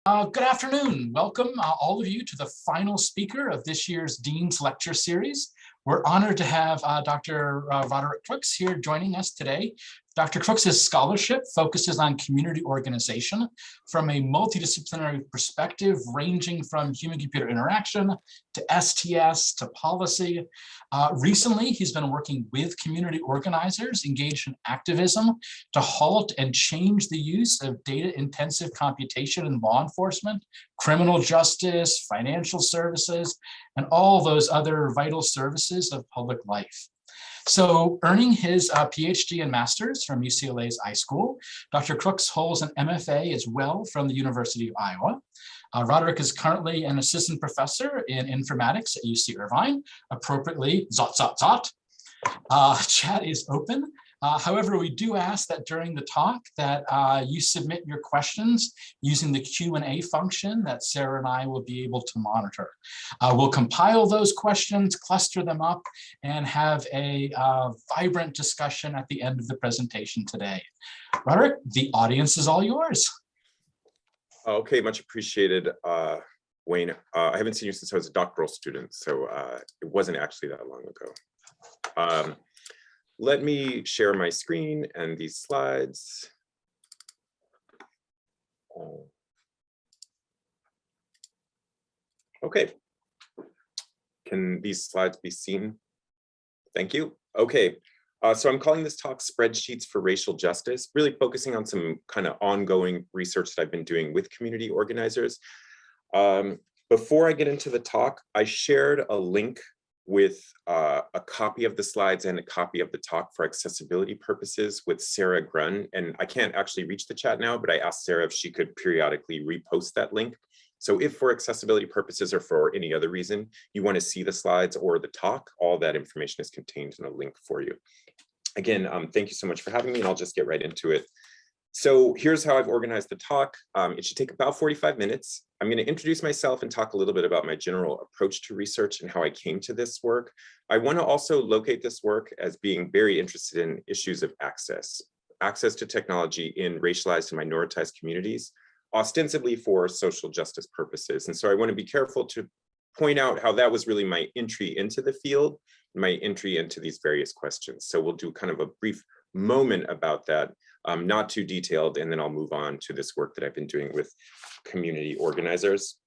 Good afternoon. Welcome, all of you, to the final speaker of this year's Dean's Lecture Series. We're honored to have Dr. Roderick Crooks here joining us today. Dr. Crooks' scholarship focuses on community organization from a multidisciplinary perspective, ranging from human-computer interaction to STS to policy. Recently, he's been working with community organizers engaged in activism to halt and change the use of data-intensive computation in law enforcement, criminal justice, financial services, and all those other vital services of public life. So, earning his PhD and master's from UCLA's iSchool, Dr. Crooks holds an MFA as well from the University of Iowa. Roderick is currently an assistant professor in informatics at UC Irvine, appropriately, zot, zot, zot. Chat is open. However, we do ask that during the talk that you submit your questions using the Q&A function that Sarah and I will be able to monitor. We'll compile those questions, cluster them up, and have a vibrant discussion at the end of the presentation today. Roderick, the audience is all yours. Okay, much appreciated, Wayne. I haven't seen you since I was a doctoral student, so it wasn't actually that long ago. Let me share my screen and these slides. Okay, can these slides be seen? Thank you. Okay, so I'm calling this talk Spreadsheets for Racial Justice, really focusing on some kind of ongoing research that I've been doing with community organizers. Before I get into the talk, I shared a link with a copy of the slides and a copy of the talk for accessibility purposes with Sarah Grunn. And I can't actually reach the chat now, but I asked Sarah if she could periodically repost that link. So if for accessibility purposes or for any other reason, you want to see the slides or the talk, all that information is contained in a link for you. Again, thank you so much for having me, and I'll just get right into it. So here's how I've organized the talk. It should take about 45 minutes. I'm going to introduce myself and talk a little bit about my general approach to research and how I came to this work. I want to also locate this work as being very interested in issues of access to technology in racialized and minoritized communities, ostensibly for social justice purposes. And so I want to be careful to point out how that was really my entry into the field, my entry into these various questions. So we'll do kind of a brief moment about that, not too detailed, and then I'll move on to this work that I've been doing with community organizers.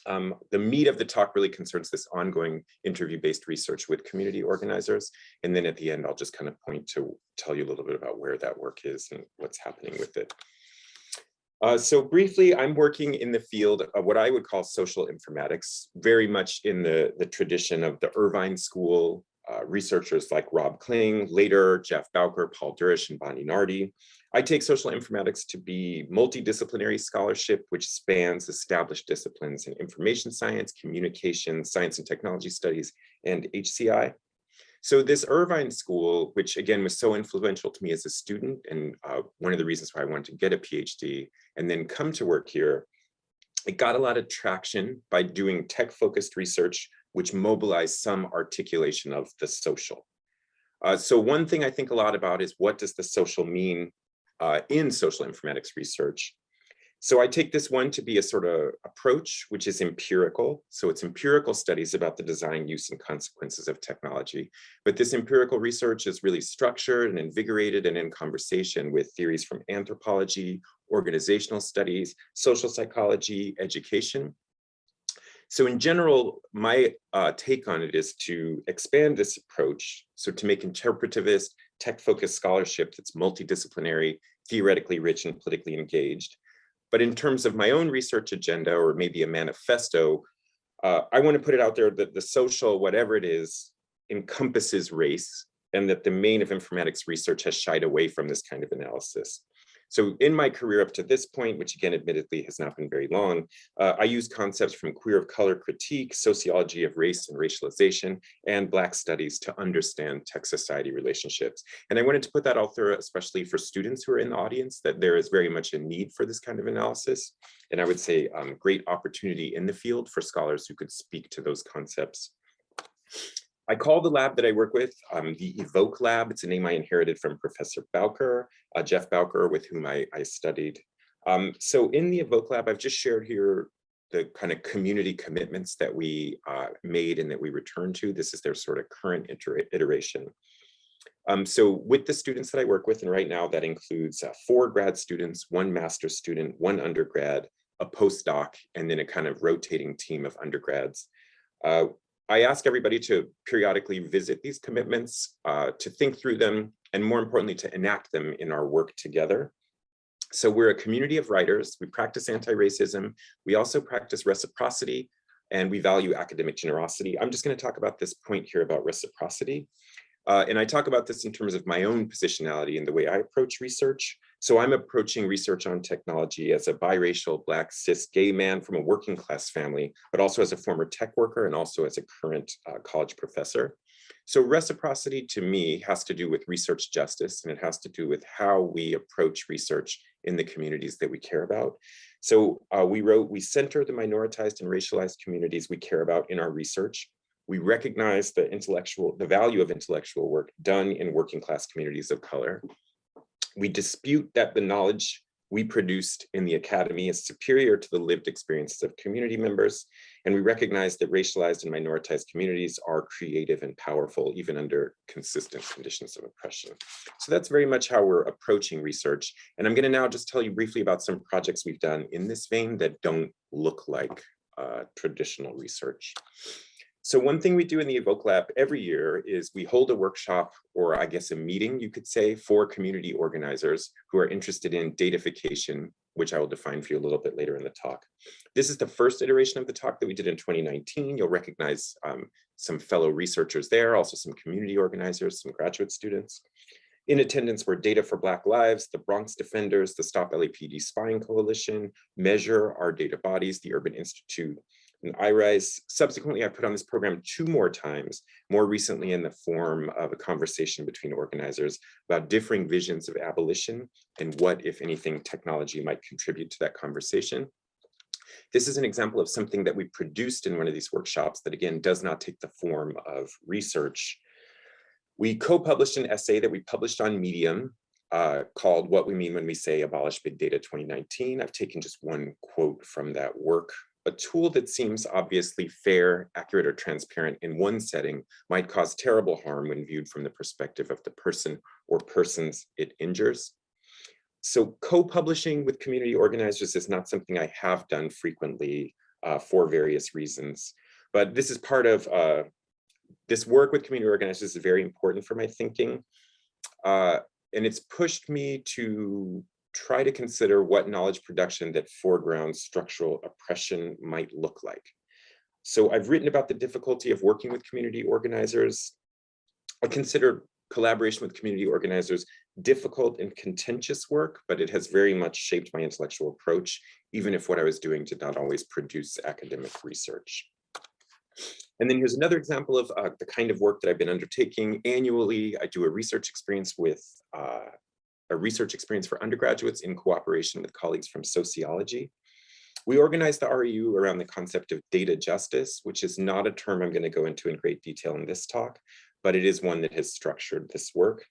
The meat of the talk really concerns this ongoing interview-based research with community organizers. And then at the end, I'll just kind of tell you a little bit about where that work is and what's happening with it. So briefly, I'm working in the field of what I would call social informatics, very much in the tradition of the Irvine School, researchers like Rob Kling, later Jeff Bowker, Paul Durish, and Bonnie Nardi. I take social informatics to be multidisciplinary scholarship, which spans established disciplines in information science, communication, science and technology studies, and HCI. So this Irvine School, which again was so influential to me as a student, and one of the reasons why I wanted to get a PhD and then come to work here, it got a lot of traction by doing tech-focused research which mobilize some articulation of the social. So one thing I think a lot about is what does the social mean in social informatics research? So I take this one to be a sort of approach, which is empirical. So it's empirical studies about the design, use, and consequences of technology. But this empirical research is really structured and invigorated and in conversation with theories from anthropology, organizational studies, social psychology, education. So in general, my take on it is to expand this approach, so to make interpretivist, tech-focused scholarship that's multidisciplinary, theoretically rich, and politically engaged. But in terms of my own research agenda, or maybe a manifesto, I want to put it out there that the social, whatever it is, encompasses race, and that the main of informatics research has shied away from this kind of analysis. So in my career up to this point, which again, admittedly has not been very long, I use concepts from queer of color critique, sociology of race and racialization, and Black studies to understand tech-society relationships. And I wanted to put that out there, especially for students who are in the audience, that there is very much a need for this kind of analysis. And I would say great opportunity in the field for scholars who could speak to those concepts. I call the lab that I work with the Evoke Lab. It's a name I inherited from Professor Bowker, Jeff Bowker, with whom I studied So in the Evoke Lab, I've just shared here the kind of community commitments that we made and that we return to. This is their sort of current iteration. So with the students that I work with, and right now that includes 4 grad students, 1 master's student, 1 undergrad, a postdoc, and then a kind of rotating team of undergrads. I ask everybody to periodically visit these commitments, to think through them, and more importantly, to enact them in our work together. So we're a community of writers. We practice anti-racism. We also practice reciprocity, and we value academic generosity. I'm just going to talk about this point here about reciprocity. And I talk about this in terms of my own positionality and the way I approach research. So I'm approaching research on technology as a biracial, Black, cis, gay man from a working class family, but also as a former tech worker and also as a current college professor. So reciprocity to me has to do with research justice, and it has to do with how we approach research in the communities that we care about. So we center the minoritized and racialized communities we care about in our research. We recognize the value of intellectual work done in working class communities of color. We dispute that the knowledge we produced in the academy is superior to the lived experiences of community members. And we recognize that racialized and minoritized communities are creative and powerful, even under consistent conditions of oppression. So that's very much how we're approaching research. And I'm going to now just tell you briefly about some projects we've done in this vein that don't look like traditional research. So one thing we do in the Evoke Lab every year is we hold a workshop, or I guess a meeting, you could say, for community organizers who are interested in datafication, which I will define for you a little bit later in the talk. This is the first iteration of the talk that we did in 2019. You'll recognize some fellow researchers there, also some community organizers, some graduate students. In attendance were Data for Black Lives, the Bronx Defenders, the Stop LAPD Spying Coalition, Measure, Our Data Bodies, the Urban Institute, and iRise. Subsequently, I put on this program 2 more times, more recently in the form of a conversation between organizers about differing visions of abolition and what, if anything, technology might contribute to that conversation. This is an example of something that we produced in one of these workshops that, again, does not take the form of research. We co-published an essay that we published on Medium called What We Mean When We Say Abolish Big Data 2019. I've taken just one quote from that work. A tool that seems obviously fair, accurate, or transparent in one setting might cause terrible harm when viewed from the perspective of the person or persons it injures. So co-publishing with community organizers is not something I have done frequently for various reasons, but this is part of this work with community organizers is very important for my thinking. And it's pushed me to try to consider what knowledge production that foregrounds structural oppression might look like. So I've written about the difficulty of working with community organizers. I consider collaboration with community organizers difficult and contentious work, but it has very much shaped my intellectual approach, even if what I was doing did not always produce academic research. And then here's another example of the kind of work that I've been undertaking. Annually, I do a research experience for undergraduates in cooperation with colleagues from sociology. We organized the REU around the concept of data justice, which is not a term I'm going to go into in great detail in this talk, but it is one that has structured this work.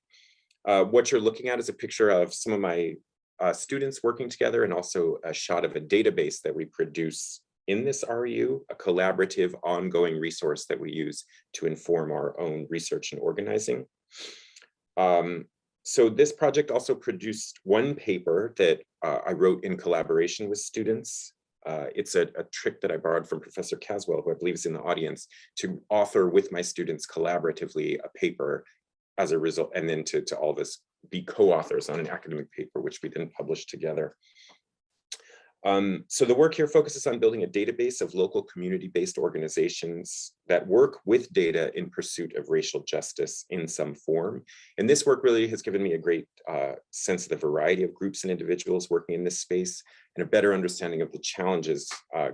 What you're looking at is a picture of some of my students working together, and also a shot of a database that we produce in this REU, a collaborative ongoing resource that we use to inform our own research and organizing. So this project also produced one paper that I wrote in collaboration with students. It's a trick that I borrowed from Professor Caswell, who I believe is in the audience, to author with my students collaboratively a paper as a result, and then to all of us be co-authors on an academic paper, which we then published together. So the work here focuses on building a database of local community-based organizations that work with data in pursuit of racial justice in some form. And this work really has given me a great sense of the variety of groups and individuals working in this space, and a better understanding of the challenges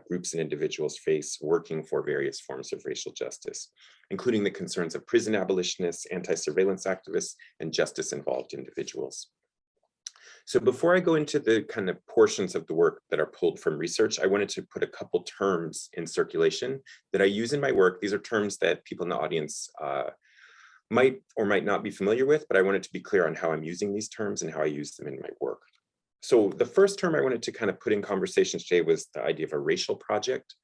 groups and individuals face working for various forms of racial justice, including the concerns of prison abolitionists, anti-surveillance activists, and justice-involved individuals. So before I go into the kind of portions of the work that are pulled from research, I wanted to put a couple terms in circulation that I use in my work. These are terms that people in the audience might or might not be familiar with, but I wanted to be clear on how I'm using these terms and how I use them in my work. So the first term I wanted to kind of put in conversation today was the idea of a racial project.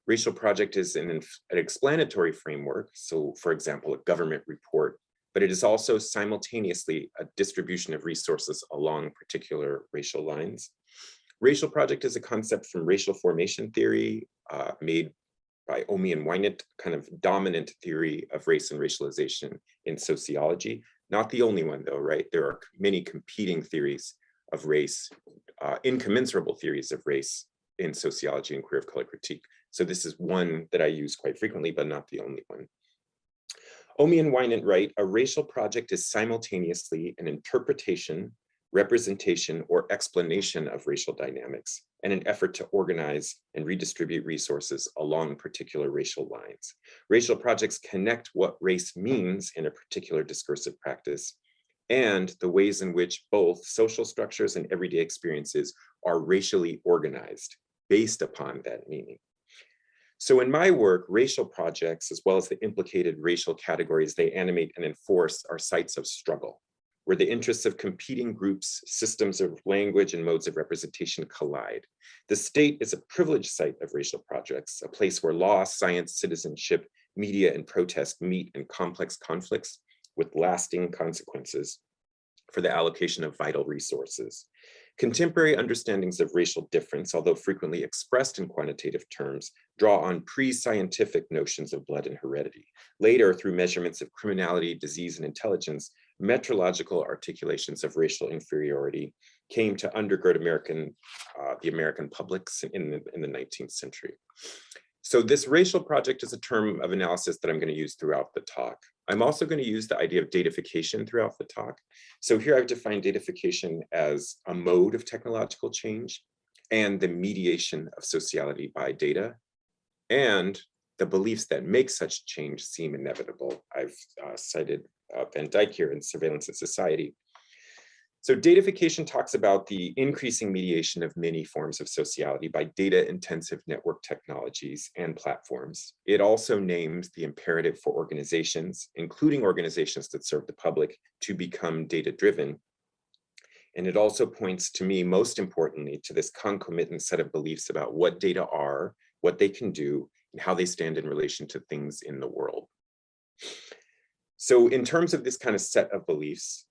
Racial project is an explanatory framework. So for example, a government report, but it is also simultaneously a distribution of resources along particular racial lines. Racial project is a concept from racial formation theory made by Omi and Wynant, kind of dominant theory of race and racialization in sociology. Not the only one though, right? There are many competing theories of race, incommensurable theories of race in sociology and queer of color critique. So this is one that I use quite frequently, but not the only one. Omi and Wynant write, a racial project is simultaneously an interpretation, representation, or explanation of racial dynamics, and an effort to organize and redistribute resources along particular racial lines. Racial projects connect what race means in a particular discursive practice and the ways in which both social structures and everyday experiences are racially organized based upon that meaning. So in my work, racial projects, as well as the implicated racial categories they animate and enforce, are sites of struggle, where the interests of competing groups, systems of language, and modes of representation collide. The state is a privileged site of racial projects, a place where law, science, citizenship, media, and protest meet in complex conflicts with lasting consequences for the allocation of vital resources. Contemporary understandings of racial difference, although frequently expressed in quantitative terms, draw on pre-scientific notions of blood and heredity. Later, through measurements of criminality, disease, and intelligence, metrological articulations of racial inferiority came to undergird the American publics in the 19th century. So this racial project is a term of analysis that I'm going to use throughout the talk. I'm also going to use the idea of datafication throughout the talk. So here I've defined datafication as a mode of technological change and the mediation of sociality by data and the beliefs that make such change seem inevitable. I've cited Van Dyke here in Surveillance and Society. So datafication talks about the increasing mediation of many forms of sociality by data-intensive network technologies and platforms. It also names the imperative for organizations, including organizations that serve the public, to become data-driven. And it also points to me, most importantly, to this concomitant set of beliefs about what data are, what they can do, and how they stand in relation to things in the world. So in terms of this kind of set of beliefs,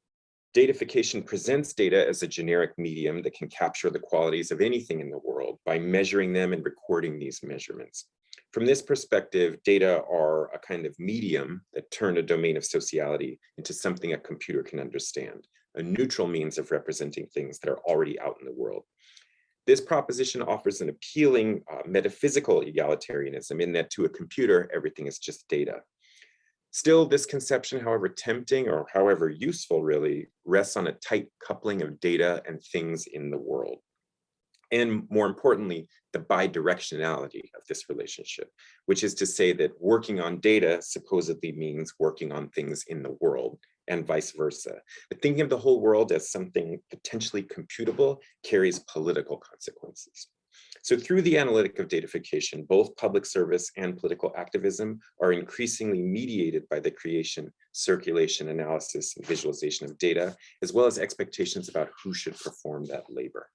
datafication presents data as a generic medium that can capture the qualities of anything in the world by measuring them and recording these measurements. From this perspective, data are a kind of medium that turn a domain of sociality into something a computer can understand, a neutral means of representing things that are already out in the world. This proposition offers an appealing metaphysical egalitarianism in that to a computer, everything is just data. Still, this conception, however tempting or however useful really, rests on a tight coupling of data and things in the world. And more importantly, the bidirectionality of this relationship, which is to say that working on data supposedly means working on things in the world and vice versa. But thinking of the whole world as something potentially computable carries political consequences. So through the analytic of datafication, both public service and political activism are increasingly mediated by the creation, circulation, analysis, and visualization of data, as well as expectations about who should perform that labor.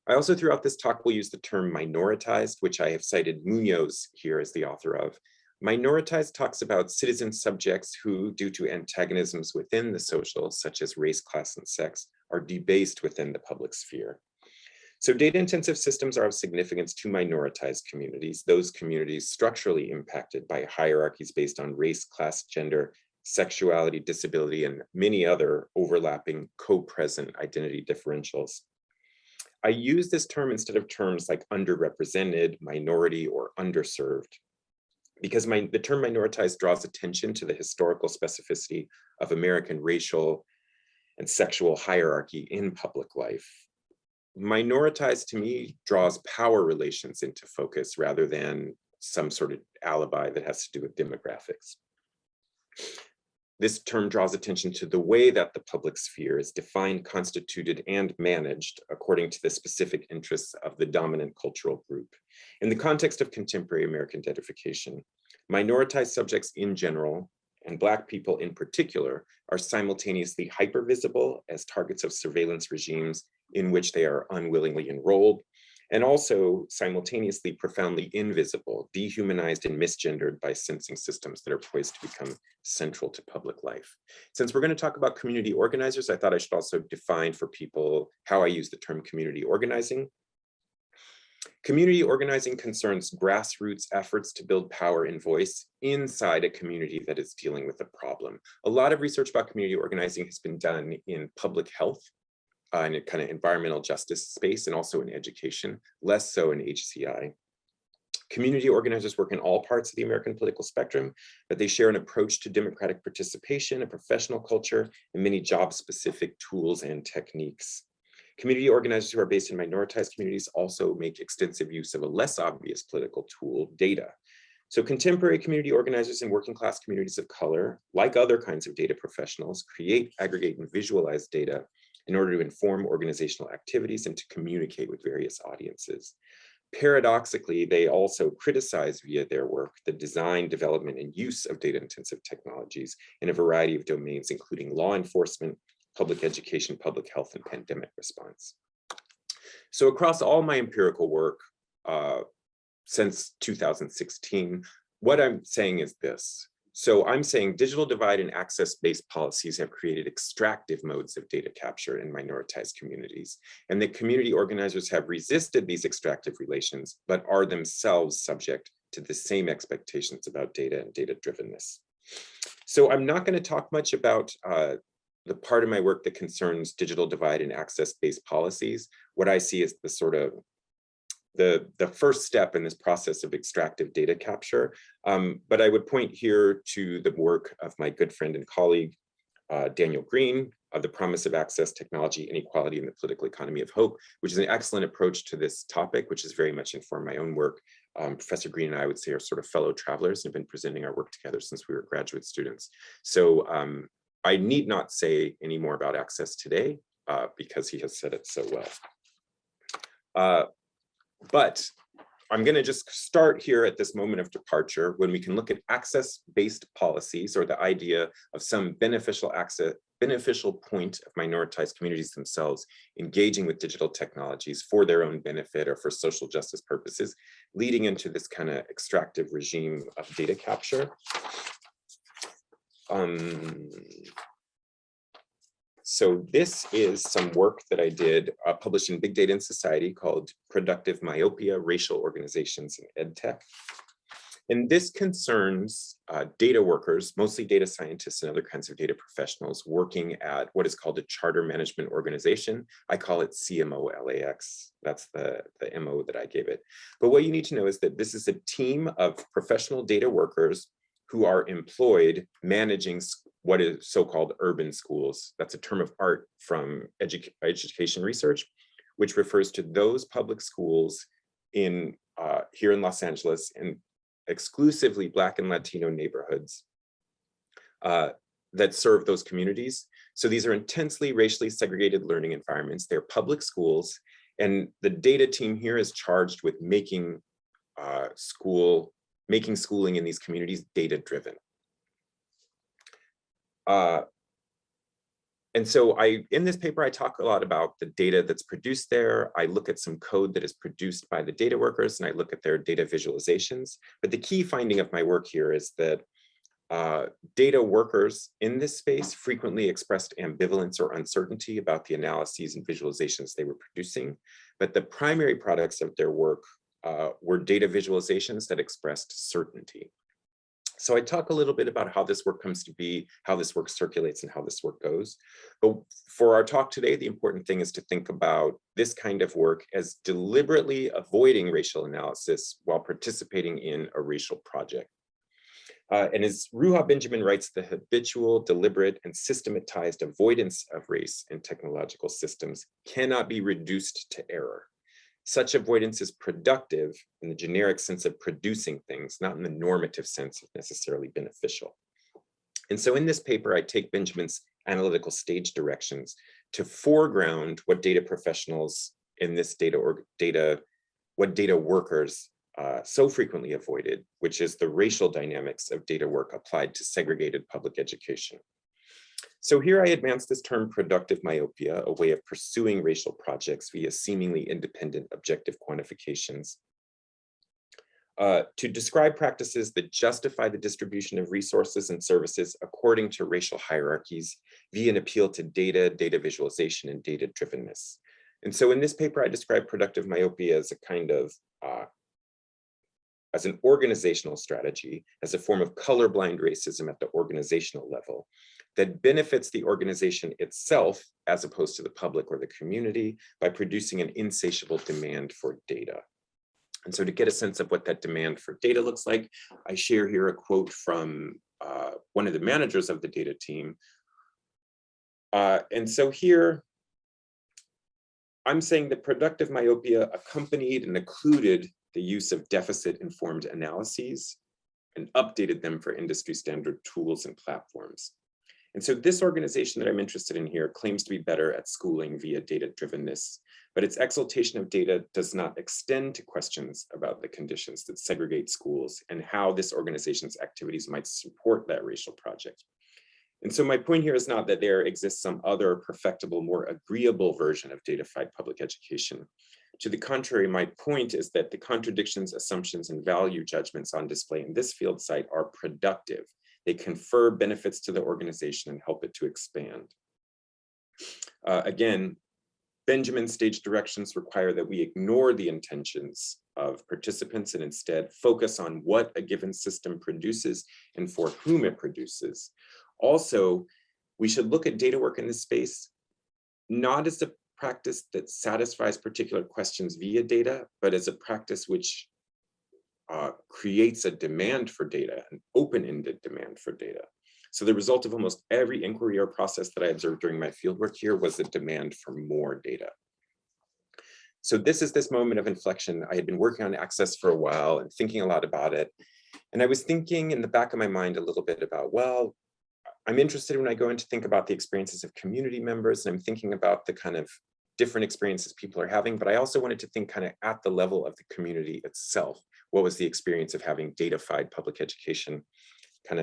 I also throughout this talk will use the term minoritized, which I have cited Munoz here as the author of. Minoritized talks about citizen subjects who, due to antagonisms within the social, such as race, class, and sex, are debased within the public sphere. So data-intensive systems are of significance to minoritized communities, those communities structurally impacted by hierarchies based on race, class, gender, sexuality, disability, and many other overlapping co-present identity differentials. I use this term instead of terms like underrepresented, minority, or underserved, because the term minoritized draws attention to the historical specificity of American racial and sexual hierarchy in public life. Minoritized to me draws power relations into focus rather than some sort of alibi that has to do with demographics. This term draws attention to the way that the public sphere is defined, constituted, and managed according to the specific interests of the dominant cultural group. In the context of contemporary American datafication, minoritized subjects in general, and Black people in particular, are simultaneously hypervisible as targets of surveillance regimes in which they are unwillingly enrolled, and also simultaneously profoundly invisible, dehumanized and misgendered by sensing systems that are poised to become central to public life. Since we're going to talk about community organizers, I thought I should also define for people how I use the term community organizing. Community organizing concerns grassroots efforts to build power and voice inside a community that is dealing with a problem. A lot of research about community organizing has been done in public health, in a kind of environmental justice space, and also in education, less so in HCI. Community organizers work in all parts of the American political spectrum, but they share an approach to democratic participation, a professional culture, and many job-specific tools and techniques. Community organizers who are based in minoritized communities also make extensive use of a less obvious political tool, data. So contemporary community organizers in working class communities of color, like other kinds of data professionals, create, aggregate, and visualize data in order to inform organizational activities and to communicate with various audiences. Paradoxically, they also criticize via their work the design, development, and use of data-intensive technologies in a variety of domains, including law enforcement, public education, public health, and pandemic response. So across all my empirical work since 2016, what I'm saying is this. So I'm saying digital divide and access-based policies have created extractive modes of data capture in minoritized communities, and that community organizers have resisted these extractive relations, but are themselves subject to the same expectations about data and data-drivenness. So I'm not going to talk much about the part of my work that concerns digital divide and access-based policies. What I see is the sort of the first step in this process of extractive data capture. But I would point here to the work of my good friend and colleague, Daniel Green, of The Promise of Access, Technology, Inequality, and the Political Economy of Hope, which is an excellent approach to this topic, which has very much informed my own work. Professor Green and I would say are sort of fellow travelers and have been presenting our work together since we were graduate students. So I need not say any more about access today because he has said it so well. But I'm going to just start here at this moment of departure when we can look at access-based policies, or the idea of some beneficial point of minoritized communities themselves engaging with digital technologies for their own benefit or for social justice purposes, leading into this kind of extractive regime of data capture. So this is some work that I did published in Big Data in Society called Productive Myopia, Racial Organizations in EdTech. And this concerns data workers, mostly data scientists and other kinds of data professionals working at what is called a charter management organization. I call it CMO-LAX. That's the MO that I gave it. But what you need to know is that this is a team of professional data workers who are employed managing what is so-called urban schools. That's a term of art from education research, which refers to those public schools in here in Los Angeles and exclusively Black and Latino neighborhoods that serve those communities. So these are intensely racially segregated learning environments. They're public schools, and the data team here is charged with making schooling in these communities data-driven. And so in this paper, I talk a lot about the data that's produced there. I look at some code that is produced by the data workers, and I look at their data visualizations. But the key finding of my work here is that data workers in this space frequently expressed ambivalence or uncertainty about the analyses and visualizations they were producing. But the primary products of their work were data visualizations that expressed certainty. So I talk a little bit about how this work comes to be, how this work circulates, and how this work goes. But for our talk today, the important thing is to think about this kind of work as deliberately avoiding racial analysis while participating in a racial project. And as Ruha Benjamin writes, the habitual, deliberate, and systematized avoidance of race in technological systems cannot be reduced to error. Such avoidance is productive in the generic sense of producing things, not in the normative sense of necessarily beneficial. And so in this paper, I take Benjamin's analytical stage directions to foreground what data professionals in this what data workers so frequently avoided, which is the racial dynamics of data work applied to segregated public education. So here I advance this term productive myopia, a way of pursuing racial projects via seemingly independent objective quantifications, to describe practices that justify the distribution of resources and services according to racial hierarchies via an appeal to data, data visualization, and data drivenness. And so in this paper, I describe productive myopia as a kind of, as an organizational strategy, as a form of colorblind racism at the organizational level that benefits the organization itself as opposed to the public or the community by producing an insatiable demand for data. And so to get a sense of what that demand for data looks like, I share here a quote from one of the managers of the data team. And so here, I'm saying that productive myopia accompanied and included the use of deficit-informed analyses and updated them for industry standard tools and platforms. And so this organization that I'm interested in here claims to be better at schooling via data-drivenness, but its exaltation of data does not extend to questions about the conditions that segregate schools and how this organization's activities might support that racial project. And so my point here is not that there exists some other perfectible, more agreeable version of datafied public education. To the contrary, my point is that the contradictions, assumptions, and value judgments on display in this field site are productive. They confer benefits to the organization and help it to expand. Again, Benjamin's stage directions require that we ignore the intentions of participants and instead focus on what a given system produces and for whom it produces. Also, we should look at data work in this space, not as a practice that satisfies particular questions via data, but as a practice which creates a demand for data, an open-ended demand for data. So the result of almost every inquiry or process that I observed during my fieldwork here was a demand for more data. So this is this moment of inflection. I had been working on access for a while and thinking a lot about it. And I was thinking in the back of my mind a little bit about, well, I'm interested when I go in to think about the experiences of community members, and I'm thinking about the kind of different experiences people are having, but I also wanted to think kind of at the level of the community itself. What was the experience of having datafied public education kind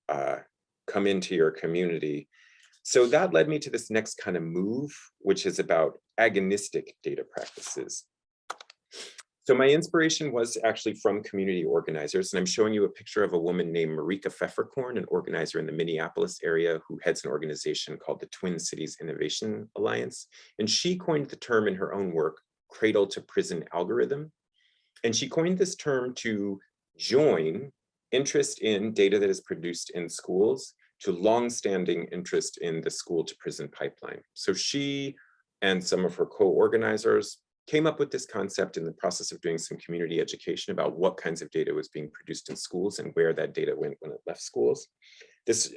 of come into your community? So that led me to this next kind of move, which is about agonistic data practices. So my inspiration was actually from community organizers, and I'm showing you a picture of a woman named Marika Pfefferkorn, an organizer in the Minneapolis area who heads an organization called the Twin Cities Innovation Alliance. And she coined the term in her own work, cradle to prison algorithm. And she coined this term to join interest in data that is produced in schools to longstanding interest in the school to prison pipeline. So she and some of her co-organizers came up with this concept in the process of doing some community education about what kinds of data was being produced in schools and where that data went when it left schools. This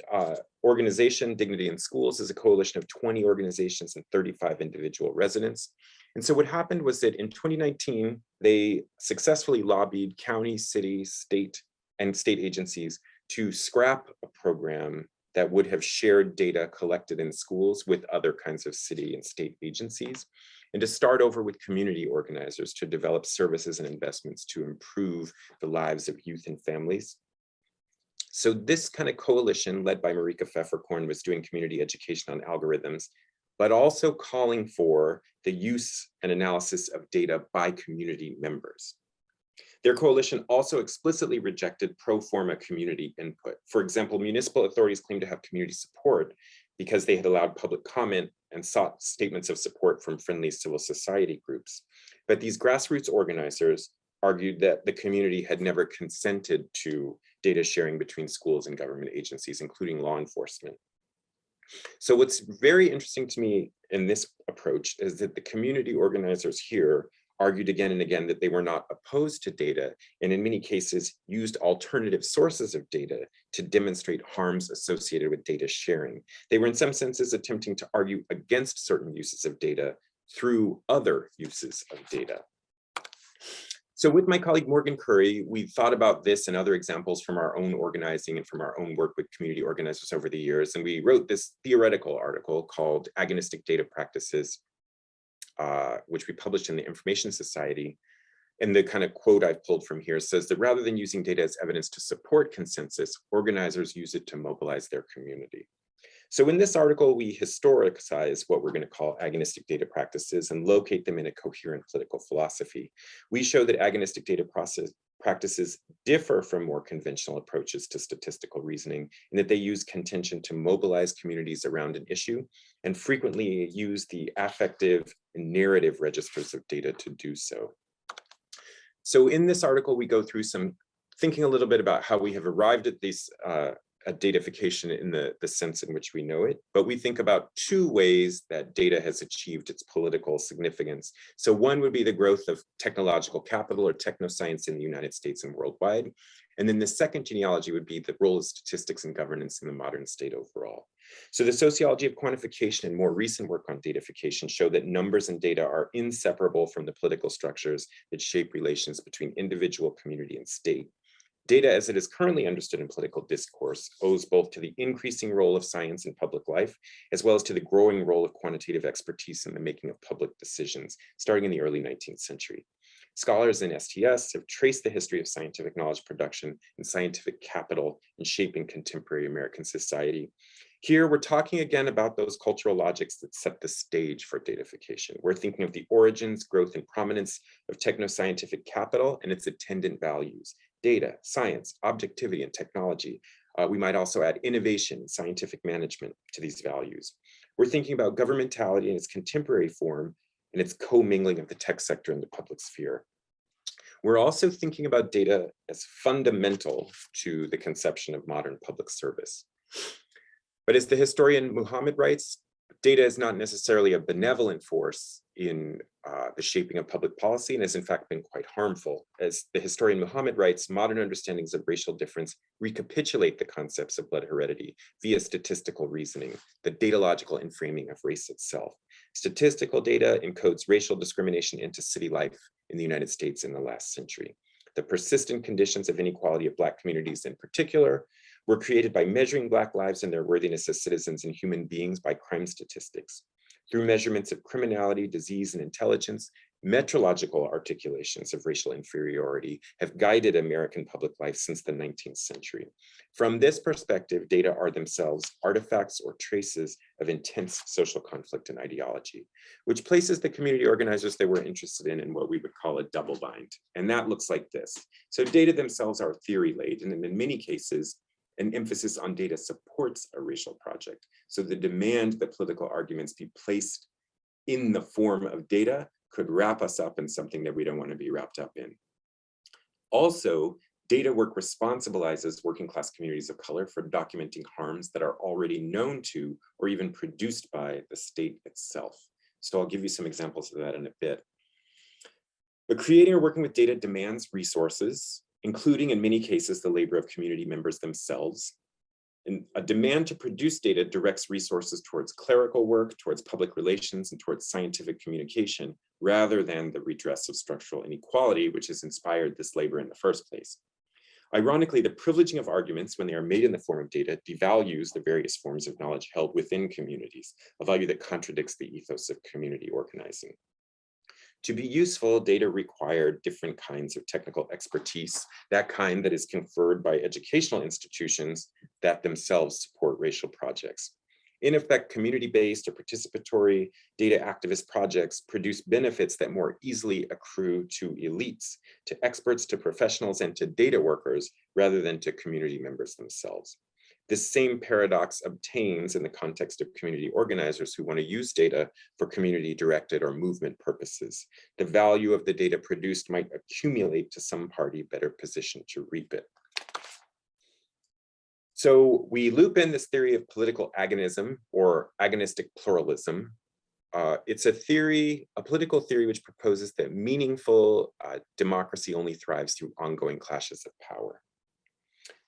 organization, Dignity in Schools, is a coalition of 20 organizations and 35 individual residents. And so what happened was that in 2019, they successfully lobbied county, city, state, and state agencies to scrap a program that would have shared data collected in schools with other kinds of city and state agencies, and to start over with community organizers to develop services and investments to improve the lives of youth and families. So this kind of coalition led by Marika Pfefferkorn was doing community education on algorithms, but also calling for the use and analysis of data by community members. Their coalition also explicitly rejected pro forma community input. For example, municipal authorities claimed to have community support because they had allowed public comment and sought statements of support from friendly civil society groups. But these grassroots organizers argued that the community had never consented to data sharing between schools and government agencies, including law enforcement. So what's very interesting to me in this approach is that the community organizers here argued again and again that they were not opposed to data, and in many cases used alternative sources of data to demonstrate harms associated with data sharing. They were in some senses attempting to argue against certain uses of data through other uses of data. So with my colleague Morgan Curry, we thought about this and other examples from our own organizing and from our own work with community organizers over the years, and we wrote this theoretical article called Agonistic Data Practices, which we published in the Information Society. And the kind of quote I've pulled from here says that rather than using data as evidence to support consensus, organizers use it to mobilize their community. So in this article, we historicize what we're going to call agonistic data practices and locate them in a coherent political philosophy. We show that agonistic data practices differ from more conventional approaches to statistical reasoning in that they use contention to mobilize communities around an issue and frequently use the affective and narrative registers of data to do so. So in this article, we go through some thinking a little bit about how we have arrived at these at datafication in the sense in which we know it, but we think about two ways that data has achieved its political significance. So one would be the growth of technological capital or technoscience in the United States and worldwide. And then the second genealogy would be the role of statistics and governance in the modern state overall. So the sociology of quantification and more recent work on datafication show that numbers and data are inseparable from the political structures that shape relations between individual, community, and state. Data, as it is currently understood in political discourse, owes both to the increasing role of science in public life, as well as to the growing role of quantitative expertise in the making of public decisions, starting in the early 19th century. Scholars in STS have traced the history of scientific knowledge production and scientific capital in shaping contemporary American society. Here, we're talking again about those cultural logics that set the stage for datafication. We're thinking of the origins, growth, and prominence of technoscientific capital and its attendant values: data, science, objectivity, and technology. We might also add innovation, scientific management to these values. We're thinking about governmentality in its contemporary form and its commingling of the tech sector and the public sphere. We're also thinking about data as fundamental to the conception of modern public service. But as the historian Muhammad writes, data is not necessarily a benevolent force in the shaping of public policy and has in fact been quite harmful. As the historian Muhammad writes, modern understandings of racial difference recapitulate the concepts of blood heredity via statistical reasoning, the datalogical inframing of race itself. Statistical data encodes racial discrimination into city life in the United States in the last century. The persistent conditions of inequality of Black communities in particular were created by measuring Black lives and their worthiness as citizens and human beings by crime statistics. Through measurements of criminality, disease, and intelligence, metrological articulations of racial inferiority have guided American public life since the 19th century. From this perspective, data are themselves artifacts or traces of intense social conflict and ideology, which places the community organizers they were interested in what we would call a double bind. And that looks like this. So data themselves are theory-laden, and in many cases, an emphasis on data supports a racial project. So the demand that political arguments be placed in the form of data could wrap us up in something that we don't want to be wrapped up in. Also, data work responsibilizes working class communities of color for documenting harms that are already known to or even produced by the state itself. So I'll give you some examples of that in a bit. But creating or working with data demands resources, including in many cases the labor of community members themselves. And a demand to produce data directs resources towards clerical work, towards public relations, and towards scientific communication, rather than the redress of structural inequality, which has inspired this labor in the first place. Ironically, the privileging of arguments when they are made in the form of data devalues the various forms of knowledge held within communities, a value that contradicts the ethos of community organizing. To be useful, data require different kinds of technical expertise, that kind that is conferred by educational institutions that themselves support racial projects. In effect, community-based or participatory data activist projects produce benefits that more easily accrue to elites, to experts, to professionals, and to data workers, rather than to community members themselves. This same paradox obtains in the context of community organizers who want to use data for community-directed or movement purposes. The value of the data produced might accumulate to some party better positioned to reap it. So we loop in this theory of political agonism or agonistic pluralism. It's a theory, a political theory which proposes that meaningful democracy only thrives through ongoing clashes of power.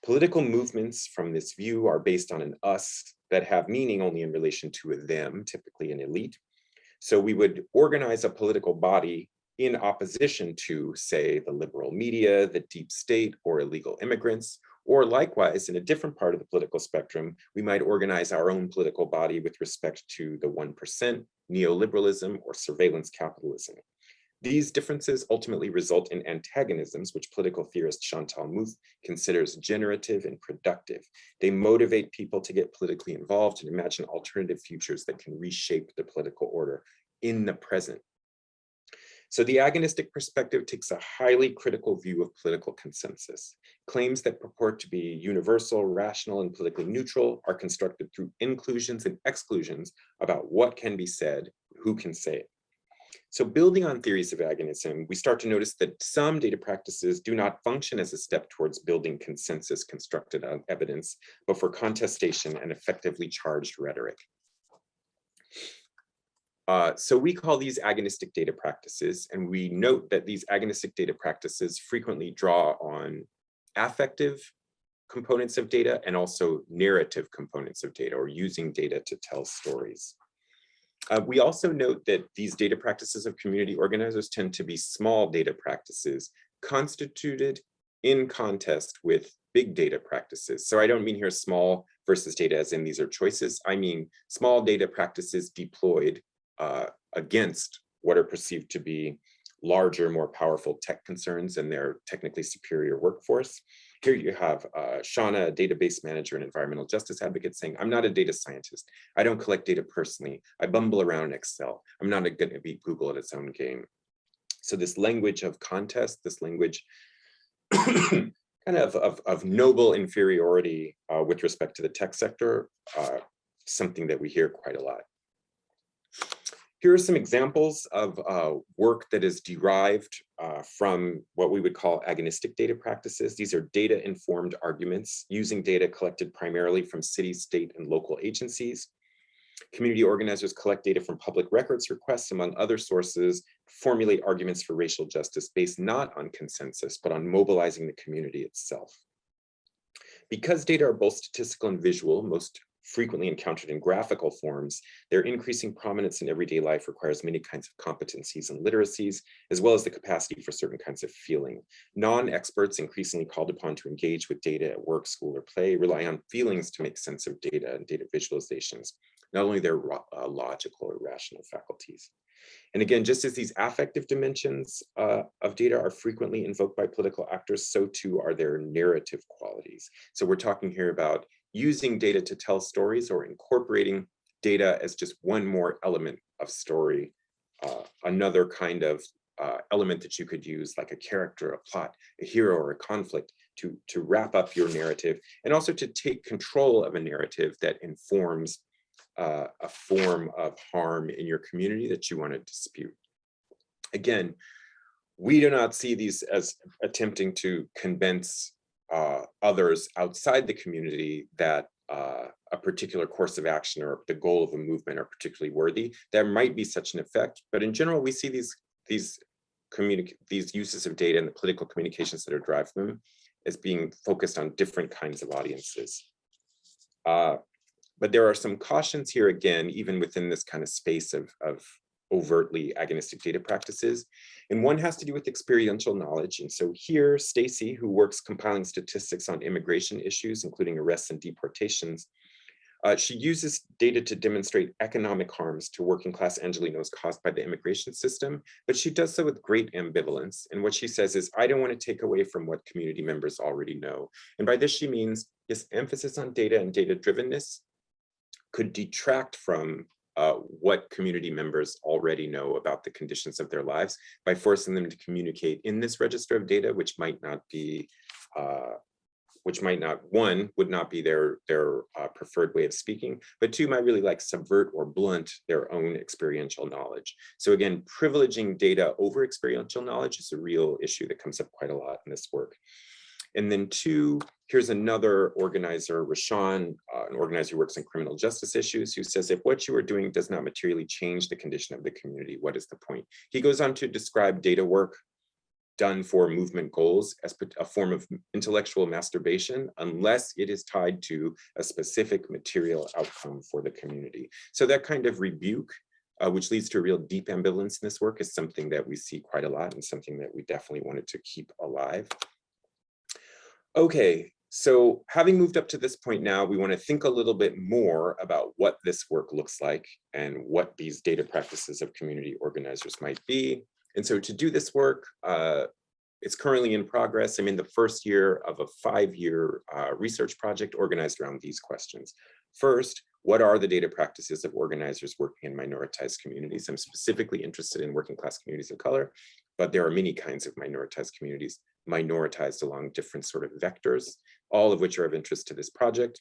Political movements from this view are based on an us that have meaning only in relation to a them, typically an elite. So we would organize a political body in opposition to, say, the liberal media, the deep state, or illegal immigrants. Or likewise, in a different part of the political spectrum, we might organize our own political body with respect to the 1%, neoliberalism, or surveillance capitalism. These differences ultimately result in antagonisms, which political theorist Chantal Mouffe considers generative and productive. They motivate people to get politically involved and imagine alternative futures that can reshape the political order in the present. So the agonistic perspective takes a highly critical view of political consensus. Claims that purport to be universal, rational, and politically neutral are constructed through inclusions and exclusions about what can be said, who can say it. So building on theories of agonism, we start to notice that some data practices do not function as a step towards building consensus constructed on evidence, but for contestation and effectively charged rhetoric. So we call these agonistic data practices, and we note that these agonistic data practices frequently draw on affective components of data and also narrative components of data, or using data to tell stories. We also note that these data practices of community organizers tend to be small data practices constituted in contest with big data practices. So I don't mean here small versus data as in these are choices. I mean small data practices deployed against what are perceived to be larger, more powerful tech concerns and their technically superior workforce. Here you have Shauna, a database manager and environmental justice advocate, saying, I'm not a data scientist. I don't collect data personally. I bumble around in Excel. I'm not going to beat Google at its own game. So this language of contest, this language kind of noble inferiority with respect to the tech sector, something that we hear quite a lot. Here are some examples of work that is derived from what we would call agonistic data practices. These are data-informed arguments using data collected primarily from city, state, and local agencies. Community organizers collect data from public records requests, among other sources, formulate arguments for racial justice based not on consensus, but on mobilizing the community itself. Because data are both statistical and visual, most frequently encountered in graphical forms, their increasing prominence in everyday life requires many kinds of competencies and literacies, as well as the capacity for certain kinds of feeling. Non-experts, increasingly called upon to engage with data at work, school, or play, rely on feelings to make sense of data and data visualizations, not only their logical or rational faculties. And again, just as these affective dimensions of data are frequently invoked by political actors, so too are their narrative qualities. So we're talking here about using data to tell stories or incorporating data as just one more element of story, another kind of element that you could use like a character, a plot, a hero, or a conflict to wrap up your narrative, and also to take control of a narrative that informs a form of harm in your community that you want to dispute. Again, we do not see these as attempting to convince others outside the community that a particular course of action or the goal of a movement are particularly worthy. There might be such an effect, but in general, we see these uses of data and the political communications that are derived from them as being focused on different kinds of audiences. But there are some cautions here, again, even within this kind of space of overtly agonistic data practices. And one has to do with experiential knowledge. And so here, Stacy, who works compiling statistics on immigration issues, including arrests and deportations, she uses data to demonstrate economic harms to working class Angelenos caused by the immigration system, but she does so with great ambivalence. And what she says is, I don't want to take away from what community members already know. And by this, she means this emphasis on data and data-drivenness could detract from what community members already know about the conditions of their lives by forcing them to communicate in this register of data, which might not be, one, would not be their preferred way of speaking, but two, might really like subvert or blunt their own experiential knowledge. So again, privileging data over experiential knowledge is a real issue that comes up quite a lot in this work. And then two, here's another organizer, Rashawn, an organizer who works in criminal justice issues, who says, if what you are doing does not materially change the condition of the community, what is the point? He goes on to describe data work done for movement goals as a form of intellectual masturbation, unless it is tied to a specific material outcome for the community. So that kind of rebuke, which leads to a real deep ambivalence in this work, is something that we see quite a lot and something that we definitely wanted to keep alive. Okay, so having moved up to this point now, we want to think a little bit more about what this work looks like and what these data practices of community organizers might be. And so to do this work, it's currently in progress. I'm in the first year of a 5-year research project organized around these questions. First, what are the data practices of organizers working in minoritized communities? I'm specifically interested in working class communities of color, but there are many kinds of minoritized communities, minoritized along different sort of vectors, all of which are of interest to this project.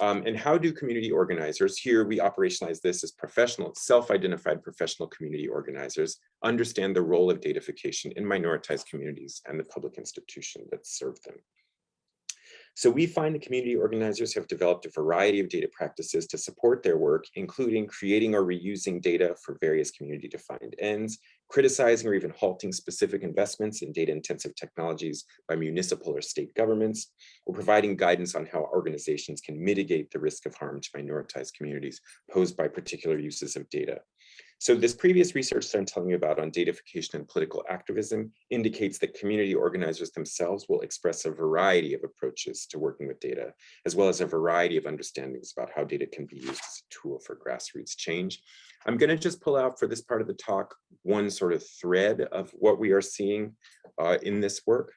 And how do community organizers, here we operationalize this as professional, self-identified professional community organizers, understand the role of datafication in minoritized communities and the public institution that serve them. So we find that community organizers have developed a variety of data practices to support their work, including creating or reusing data for various community-defined ends, criticizing or even halting specific investments in data-intensive technologies by municipal or state governments, or providing guidance on how organizations can mitigate the risk of harm to minoritized communities posed by particular uses of data. So this previous research that I'm telling you about on datafication and political activism indicates that community organizers themselves will express a variety of approaches to working with data, as well as a variety of understandings about how data can be used as a tool for grassroots change. I'm going to just pull out for this part of the talk one sort of thread of what we are seeing in this work.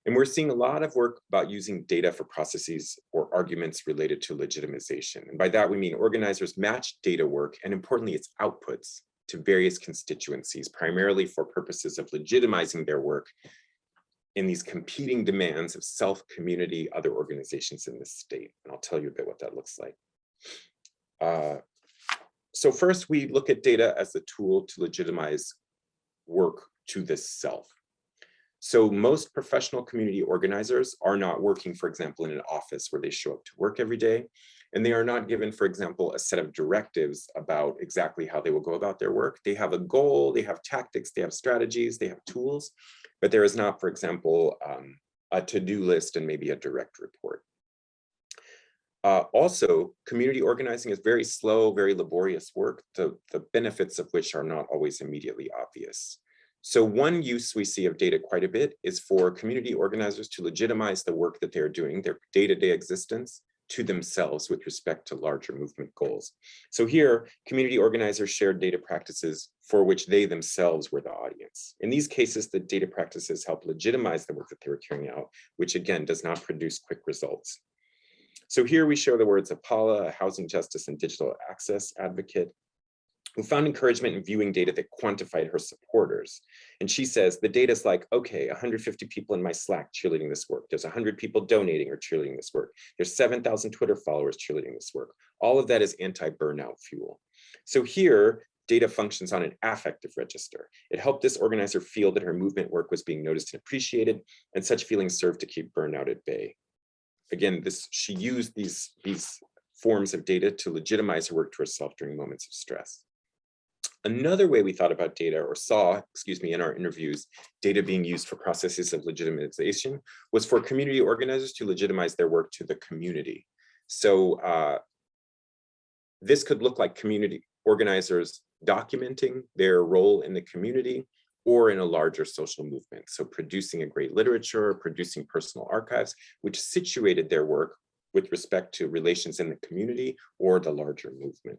And we're seeing a lot of work about using data for processes or arguments related to legitimization. And by that, we mean organizers match data work and importantly, its outputs to various constituencies, primarily for purposes of legitimizing their work in these competing demands of self, community, other organizations in the state. And I'll tell you a bit what that looks like. So first, we look at data as a tool to legitimize work to the self. So most professional community organizers are not working, for example, in an office where they show up to work every day, and they are not given, for example, a set of directives about exactly how they will go about their work. They have a goal, they have tactics, they have strategies, they have tools, but there is not, for example, a to-do list and maybe a direct report. Also, community organizing is very slow, very laborious work, the benefits of which are not always immediately obvious. So one use we see of data quite a bit is for community organizers to legitimize the work that they're doing, their day-to-day existence, to themselves with respect to larger movement goals. So here, community organizers shared data practices for which they themselves were the audience. In these cases, the data practices help legitimize the work that they were carrying out, which again does not produce quick results. So here we show the words of Paula, a housing justice and digital access advocate, who found encouragement in viewing data that quantified her supporters. And she says, the data is like, okay, 150 people in my Slack cheerleading this work. There's 100 people donating or cheerleading this work. There's 7,000 Twitter followers cheerleading this work. All of that is anti-burnout fuel. So here, data functions on an affective register. It helped this organizer feel that her movement work was being noticed and appreciated, and such feelings served to keep burnout at bay. Again, she used these forms of data to legitimize her work to herself during moments of stress. Another way we thought about data, or saw, in our interviews, data being used for processes of legitimization was for community organizers to legitimize their work to the community. So this could look like community organizers documenting their role in the community or in a larger social movement. So producing a great literature, producing personal archives, which situated their work with respect to relations in the community or the larger movement.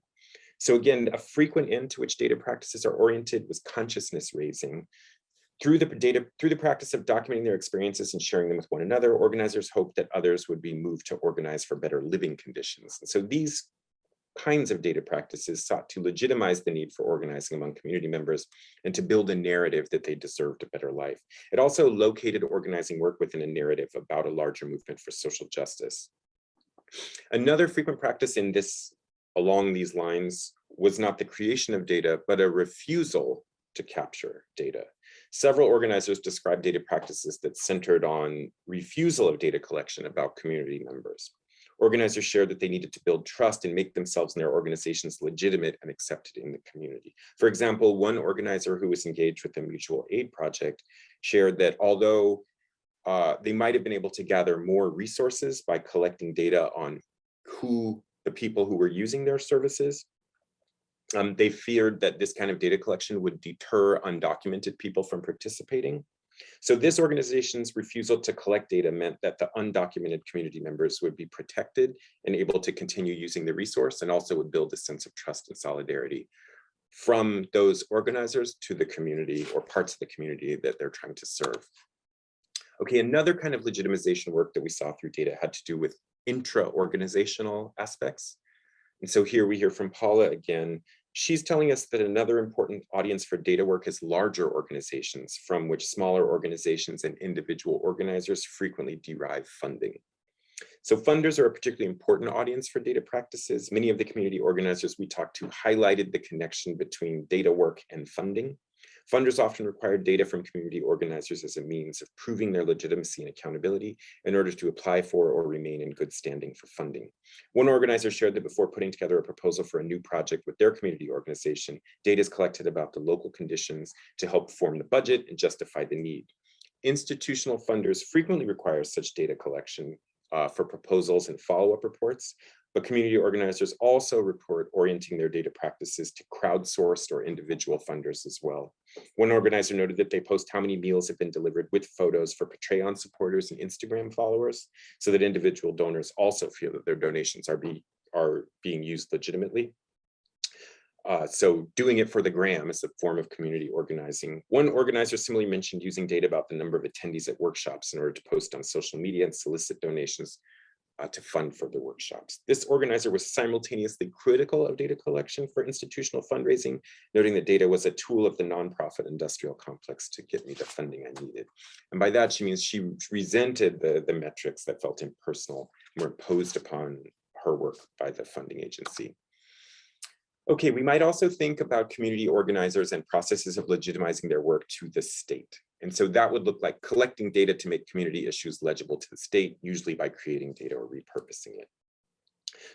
So again, a frequent end to which data practices are oriented was consciousness raising. Through the practice of documenting their experiences and sharing them with one another, organizers hoped that others would be moved to organize for better living conditions. And so these kinds of data practices sought to legitimize the need for organizing among community members and to build a narrative that they deserved a better life. It also located organizing work within a narrative about a larger movement for social justice. Another frequent practice along these lines was not the creation of data, but a refusal to capture data. Several organizers described data practices that centered on refusal of data collection about community members. Organizers shared that they needed to build trust and make themselves and their organizations legitimate and accepted in the community. For example, one organizer who was engaged with the mutual aid project shared that although they might have been able to gather more resources by collecting data on the people who were using their services, they feared that this kind of data collection would deter undocumented people from participating. So this organization's refusal to collect data meant that the undocumented community members would be protected and able to continue using the resource, and also would build a sense of trust and solidarity from those organizers to the community or parts of the community that they're trying to serve. Okay, another kind of legitimization work that we saw through data had to do with intra-organizational aspects. And so here we hear from Paula again. She's telling us that another important audience for data work is larger organizations, from which smaller organizations and individual organizers frequently derive funding. So funders are a particularly important audience for data practices. Many of the community organizers we talked to highlighted the connection between data work and funding. Funders often require data from community organizers as a means of proving their legitimacy and accountability in order to apply for or remain in good standing for funding. One organizer shared that before putting together a proposal for a new project with their community organization, data is collected about the local conditions to help form the budget and justify the need. Institutional funders frequently require such data collection for proposals and follow-up reports, but community organizers also report orienting their data practices to crowdsourced or individual funders as well. One organizer noted that they post how many meals have been delivered with photos for Patreon supporters and Instagram followers, so that individual donors also feel that their donations are being used legitimately. So doing it for the gram is a form of community organizing. One organizer similarly mentioned using data about the number of attendees at workshops in order to post on social media and solicit donations to fund further workshops. This organizer was simultaneously critical of data collection for institutional fundraising, noting that data was a tool of the nonprofit industrial complex to get me the funding I needed. And by that, she means she resented the metrics that felt impersonal and were imposed upon her work by the funding agency. Okay, we might also think about community organizers and processes of legitimizing their work to the state. And so that would look like collecting data to make community issues legible to the state, usually by creating data or repurposing it.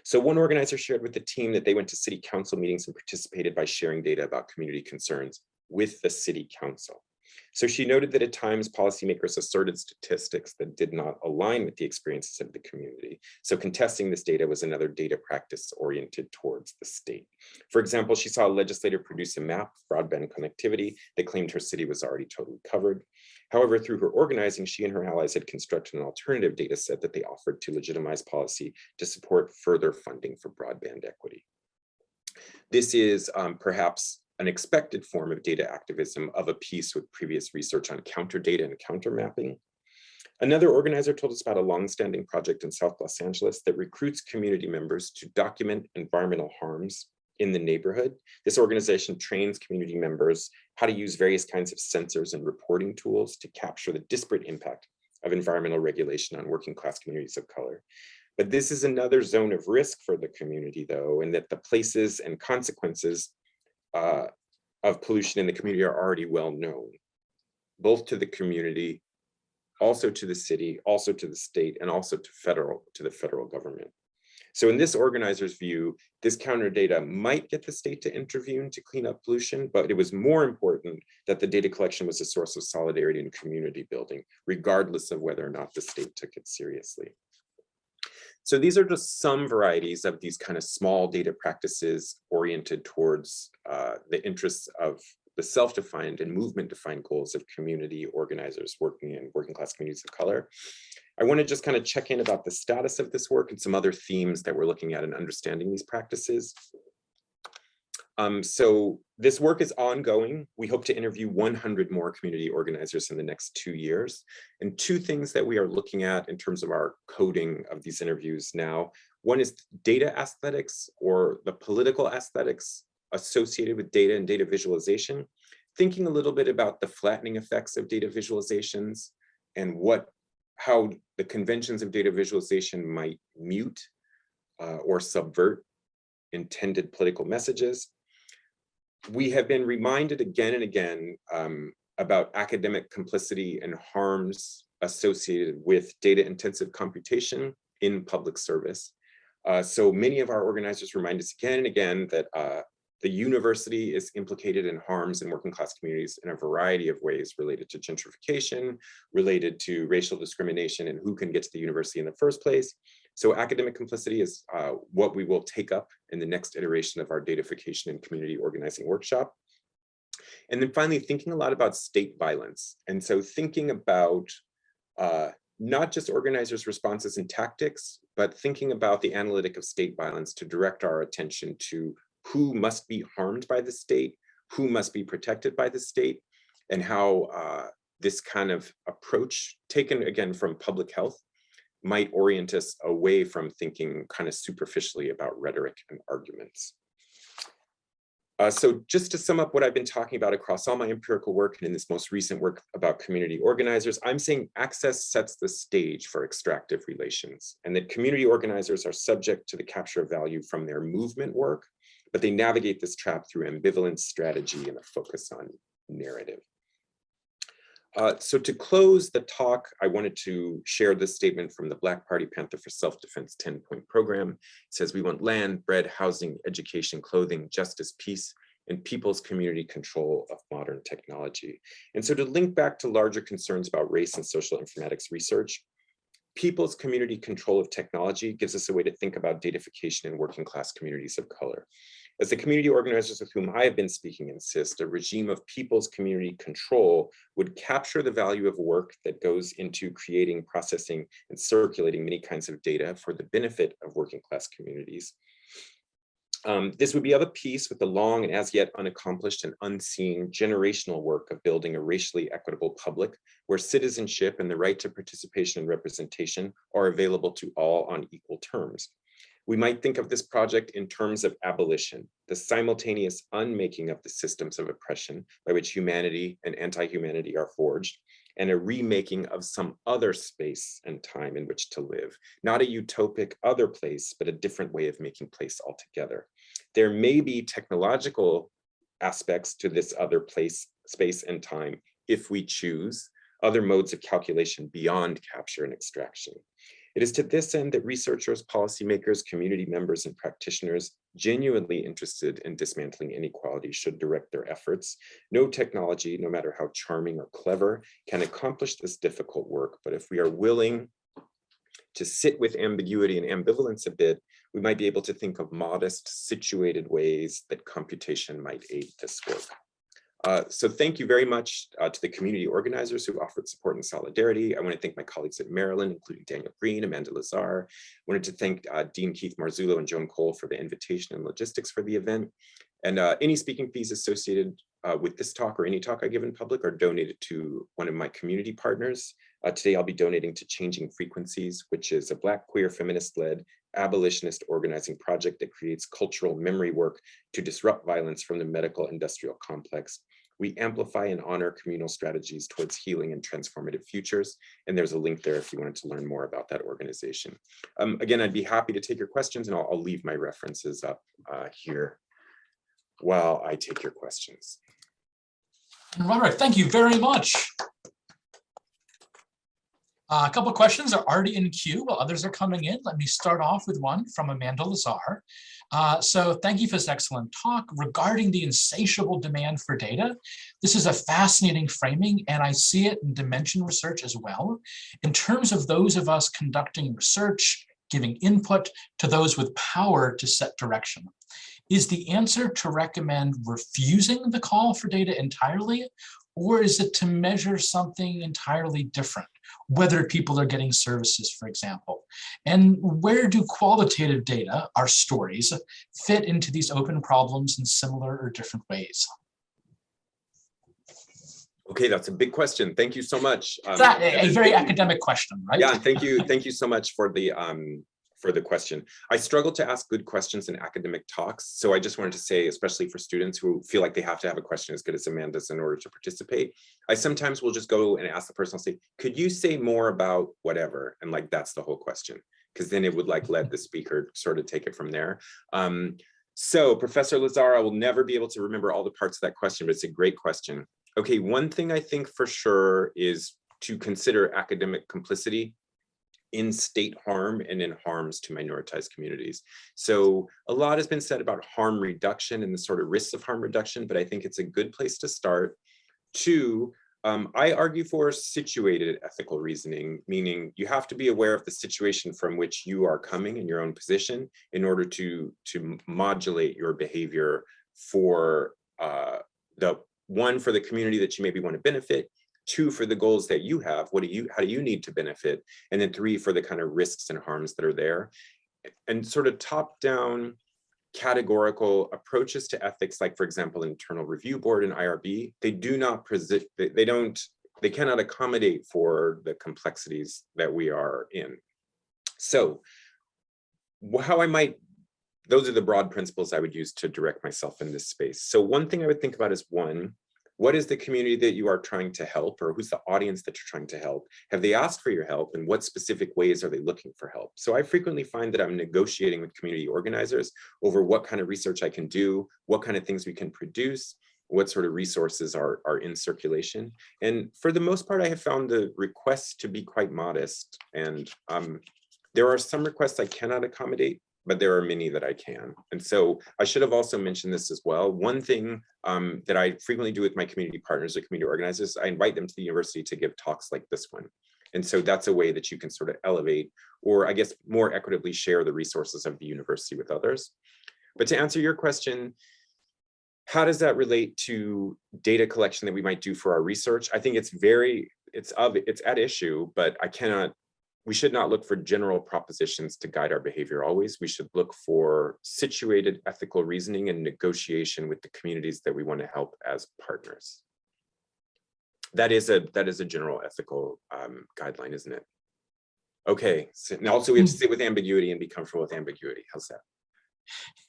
So one organizer shared with the team that they went to city council meetings and participated by sharing data about community concerns with the city council. So she noted that at times policymakers asserted statistics that did not align with the experiences of the community. So contesting this data was another data practice oriented towards the state. For example, she saw a legislator produce a map of broadband connectivity that claimed her city was already totally covered. However, through her organizing, she and her allies had constructed an alternative data set that they offered to legitimize policy to support further funding for broadband equity. This is perhaps an expected form of data activism of a piece with previous research on counter data and counter mapping. Another organizer told us about a longstanding project in South Los Angeles that recruits community members to document environmental harms in the neighborhood. This organization trains community members how to use various kinds of sensors and reporting tools to capture the disparate impact of environmental regulation on working class communities of color. But this is another zone of risk for the community, though, in that the places and consequences of pollution in the community are already well known, both to the community, also to the city, also to the state, and also to the federal government. So in this organizer's view, this counter data might get the state to intervene to clean up pollution, but it was more important that the data collection was a source of solidarity and community building, regardless of whether or not the state took it seriously. So these are just some varieties of these kind of small data practices oriented towards the interests of the self-defined and movement-defined goals of community organizers working in working class communities of color. I want to just kind of check in about the status of this work and some other themes that we're looking at in understanding these practices. So this work is ongoing. We hope to interview 100 more community organizers in the next 2 years. And two things that we are looking at in terms of our coding of these interviews now. One is data aesthetics, or the political aesthetics associated with data and data visualization, thinking a little bit about the flattening effects of data visualizations and how the conventions of data visualization might mute or subvert intended political messages. We have been reminded again and again about academic complicity and harms associated with data-intensive computation in public service. So many of our organizers remind us again and again that the university is implicated in harms in working class communities in a variety of ways related to gentrification, related to racial discrimination, and who can get to the university in the first place. So academic complicity is what we will take up in the next iteration of our datafication and community organizing workshop. And then finally, thinking a lot about state violence. And so thinking about not just organizers' responses and tactics, but thinking about the analytic of state violence to direct our attention to who must be harmed by the state, who must be protected by the state, and how this kind of approach, taken again from public health, might orient us away from thinking kind of superficially about rhetoric and arguments. So just to sum up what I've been talking about across all my empirical work and in this most recent work about community organizers, I'm saying access sets the stage for extractive relations, and that community organizers are subject to the capture of value from their movement work, but they navigate this trap through ambivalence, strategy, and a focus on narrative. So to close the talk, I wanted to share this statement from the Black Party Panther for Self-Defense 10-point program. It says, we want land, bread, housing, education, clothing, justice, peace, and people's community control of modern technology. And so to link back to larger concerns about race and social informatics research, people's community control of technology gives us a way to think about datafication in working class communities of color. As the community organizers with whom I have been speaking insist, a regime of people's community control would capture the value of work that goes into creating, processing, and circulating many kinds of data for the benefit of working class communities. This would be of a piece with the long and as yet unaccomplished and unseen generational work of building a racially equitable public where citizenship and the right to participation and representation are available to all on equal terms. We might think of this project in terms of abolition, the simultaneous unmaking of the systems of oppression by which humanity and anti-humanity are forged, and a remaking of some other space and time in which to live, not a utopic other place, but a different way of making place altogether. There may be technological aspects to this other place, space, and time if we choose other modes of calculation beyond capture and extraction. It is to this end that researchers, policymakers, community members, and practitioners genuinely interested in dismantling inequality should direct their efforts. No technology, no matter how charming or clever, can accomplish this difficult work, but if we are willing to sit with ambiguity and ambivalence a bit, we might be able to think of modest, situated ways that computation might aid this work. So thank you very much to the community organizers who offered support and solidarity. I want to thank my colleagues at Maryland, including Daniel Green, Amanda Lazar. I wanted to thank Dean Keith Marzullo and Joan Cole for the invitation and logistics for the event. And any speaking fees associated with this talk or any talk I give in public are donated to one of my community partners. Today I'll be donating to Changing Frequencies, which is a Black queer feminist-led abolitionist organizing project that creates cultural memory work to disrupt violence from the medical industrial complex. We amplify and honor communal strategies towards healing and transformative futures. And there's a link there if you wanted to learn more about that organization. Again, I'd be happy to take your questions, and I'll leave my references up here while I take your questions. Roderick, thank you very much. A couple of questions are already in queue while others are coming in. Let me start off with one from Amanda Lazar. So thank you for this excellent talk regarding the insatiable demand for data. This is a fascinating framing, and I see it in dimension research as well. In terms of those of us conducting research, giving input to those with power to set direction. Is the answer to recommend refusing the call for data entirely, or is it to measure something entirely different? Whether people are getting services, for example, and where do qualitative data, our stories, fit into these open problems in similar or different ways? Okay, that's a big question. Thank you so much. A very academic question, right? Yeah, thank you so much for the question. I struggle to ask good questions in academic talks, so I just wanted to say, especially for students who feel like they have to have a question as good as Amanda's in order to participate, I sometimes will just go and ask the person, I'll say, could you say more about whatever? And like, that's the whole question, because then it would like let the speaker sort of take it from there. So Professor Lazar, I will never be able to remember all the parts of that question, but it's a great question. Okay, one thing I think for sure is to consider academic complicity in state harm and in harms to minoritized communities. So a lot has been said about harm reduction and the sort of risks of harm reduction, but I think it's a good place to start. Two, I argue for situated ethical reasoning, meaning you have to be aware of the situation from which you are coming in your own position in order to modulate your behavior for for the community that you maybe want to benefit, two, for the goals that you have, how do you need to benefit? And then three, for the kind of risks and harms that are there. And sort of top down, categorical approaches to ethics, like for example, internal review board and IRB, they do not present, they cannot accommodate for the complexities that we are in. So how I might, those are the broad principles I would use to direct myself in this space. So one thing I would think about is, one, what is the community that you are trying to help, or who's the audience that you're trying to help? Have they asked for your help, and what specific ways are they looking for help? So I frequently find that I'm negotiating with community organizers over what kind of research I can do, what kind of things we can produce, what sort of resources are in circulation. And for the most part, I have found the requests to be quite modest. And there are some requests I cannot accommodate, but there are many that I can. And so I should have also mentioned this as well. One thing that I frequently do with my community partners or community organizers, I invite them to the university to give talks like this one. And so that's a way that you can sort of elevate, or I guess more equitably share the resources of the university with others. But to answer your question, how does that relate to data collection that we might do for our research? I think it's at issue, but we should not look for general propositions to guide our behavior always. We should look for situated ethical reasoning and negotiation with the communities that we want to help as partners. That is a general ethical guideline, isn't it? Okay, so now also we have to sit with ambiguity and be comfortable with ambiguity. How's that?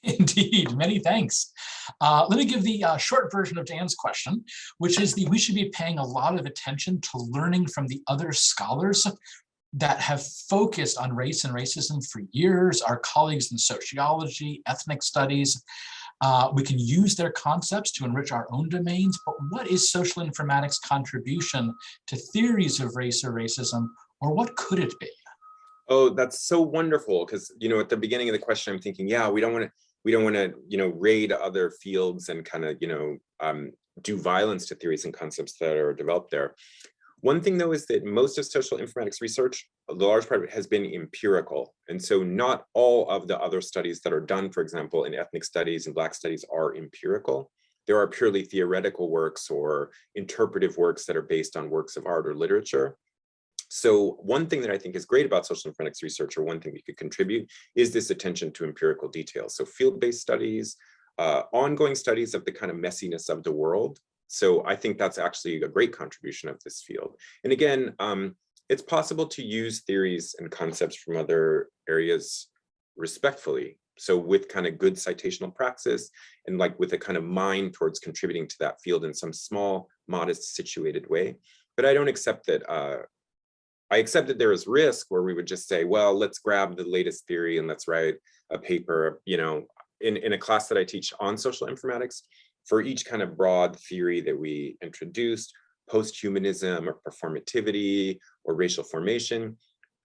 Indeed, many thanks. Let me give the short version of Dan's question, which is we should be paying a lot of attention to learning from the other scholars that have focused on race and racism for years, our colleagues in sociology, ethnic studies. We can use their concepts to enrich our own domains, but what is social informatics' contribution to theories of race or racism, or what could it be? Oh, that's so wonderful, because at the beginning of the question, I'm thinking, yeah, we don't want to raid other fields and kind of do violence to theories and concepts that are developed there. One thing, though, is that most of social informatics research, a large part of it has been empirical. And so not all of the other studies that are done, for example, in ethnic studies and Black studies are empirical. There are purely theoretical works or interpretive works that are based on works of art or literature. So one thing that I think is great about social informatics research, or one thing we could contribute, is this attention to empirical details. So field-based studies, ongoing studies of the kind of messiness of the world. So I think that's actually a great contribution of this field. And again, it's possible to use theories and concepts from other areas respectfully. So with kind of good citational praxis and like with a kind of mind towards contributing to that field in some small, modest, situated way. But I don't accept that, I accept that there is risk where we would just say, well, let's grab the latest theory and let's write a paper, in a class that I teach on social informatics. For each kind of broad theory that we introduced, post-humanism or performativity or racial formation,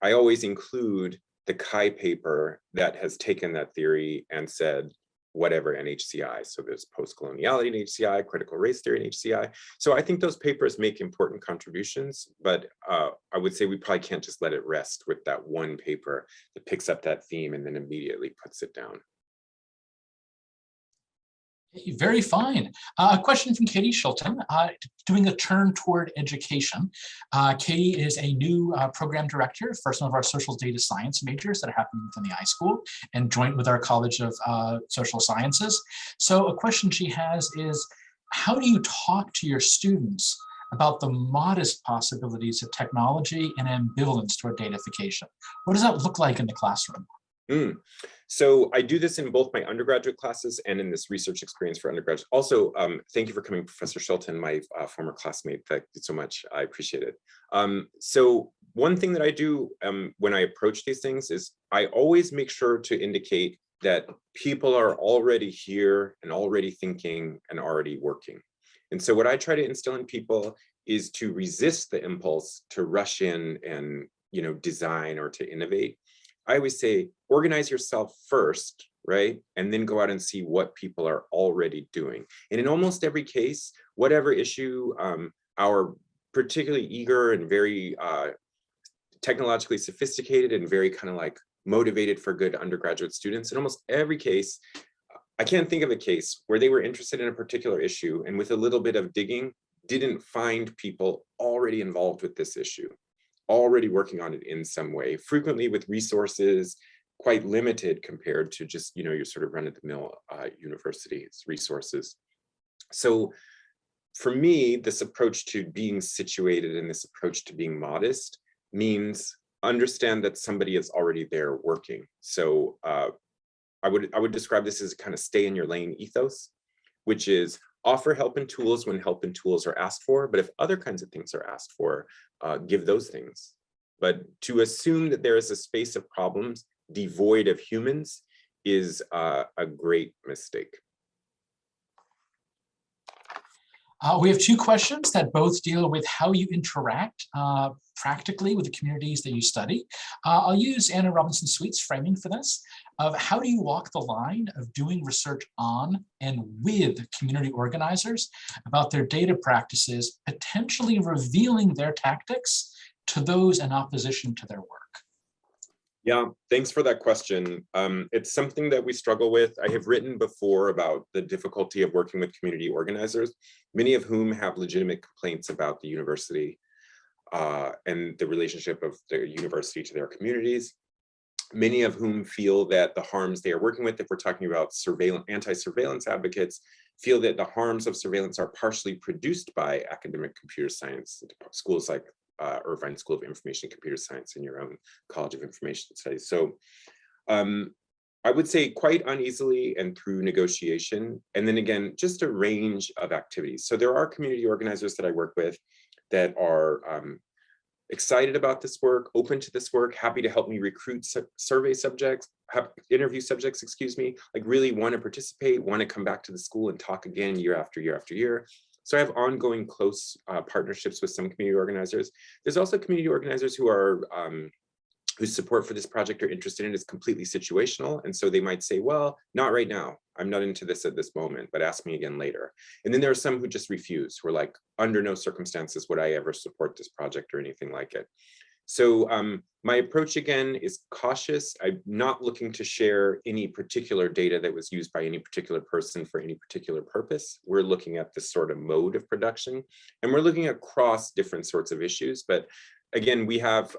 I always include the Chi paper that has taken that theory and said whatever in HCI. So there's post-coloniality in HCI, critical race theory in HCI. So I think those papers make important contributions, but I would say we probably can't just let it rest with that one paper that picks up that theme and then immediately puts it down. Very fine. A question from Katie Shilton, doing a turn toward education. Katie is a new program director for some of our social data science majors that are happening within the iSchool and joint with our College of Social Sciences. So a question she has is, how do you talk to your students about the modest possibilities of technology and ambivalence toward datafication? What does that look like in the classroom? So I do this in both my undergraduate classes and in this research experience for undergraduates. Also, thank you for coming, Professor Shilton, my former classmate. Thank you so much. I appreciate it. So one thing that I do when I approach these things is I always make sure to indicate that people are already here and already thinking and already working. And so what I try to instill in people is to resist the impulse to rush in and design or to innovate. I always say, organize yourself first, right? And then go out and see what people are already doing. And in almost every case, whatever issue our particularly eager and very technologically sophisticated and very kind of like motivated for good undergraduate students, in almost every case, I can't think of a case where they were interested in a particular issue and with a little bit of digging, didn't find people already involved with this issue, already working on it in some way, frequently with resources, quite limited compared to just, your sort of run-of-the-mill university's resources. So for me, this approach to being situated and this approach to being modest means understand that somebody is already there working. So I would describe this as kind of stay in your lane ethos, which is offer help and tools when help and tools are asked for, but if other kinds of things are asked for, give those things. But to assume that there is a space of problems devoid of humans is a great mistake. We have two questions that both deal with how you interact practically with the communities that you study. I'll use Anna Robinson Sweet's framing for this, of how do you walk the line of doing research on and with community organizers about their data practices, potentially revealing their tactics to those in opposition to their work. Yeah, thanks for that question. It's something that we struggle with. I have written before about the difficulty of working with community organizers, many of whom have legitimate complaints about the university and the relationship of the university to their communities. Many of whom feel that the harms they are working with, if we're talking about anti-surveillance advocates, feel that the harms of surveillance are partially produced by academic computer science, schools like Irvine School of Information and Computer Science and your own College of Information Studies. So I would say quite uneasily and through negotiation. And then again, just a range of activities. So there are community organizers that I work with that are excited about this work, open to this work, happy to help me recruit survey subjects, interview subjects, excuse me, like really want to participate, want to come back to the school and talk again year after year after year. So I have ongoing close partnerships with some community organizers. There's also community organizers who are whose support for this project or interested in it is completely situational. And so they might say, well, not right now. I'm not into this at this moment, but ask me again later. And then there are some who just refuse, who are like, under no circumstances would I ever support this project or anything like it. So my approach again is cautious. I'm not looking to share any particular data that was used by any particular person for any particular purpose. We're looking at this sort of mode of production, and we're looking across different sorts of issues. But again, we have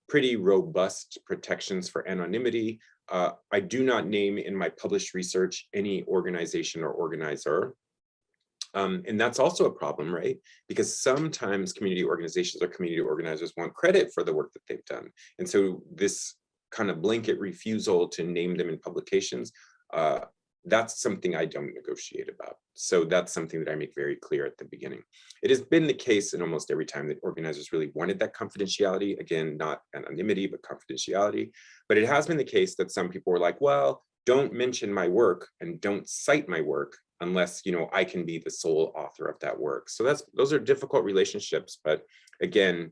pretty robust protections for anonymity. I do not name in my published research any organization or organizer. And that's also a problem, right? Because sometimes community organizations or community organizers want credit for the work that they've done. And so this kind of blanket refusal to name them in publications, that's something I don't negotiate about. So that's something that I make very clear at the beginning. It has been the case in almost every time that organizers really wanted that confidentiality. Again, not anonymity, but confidentiality. But it has been the case that some people were like, well, don't mention my work and don't cite my work unless I can be the sole author of that work. So those are difficult relationships, but again,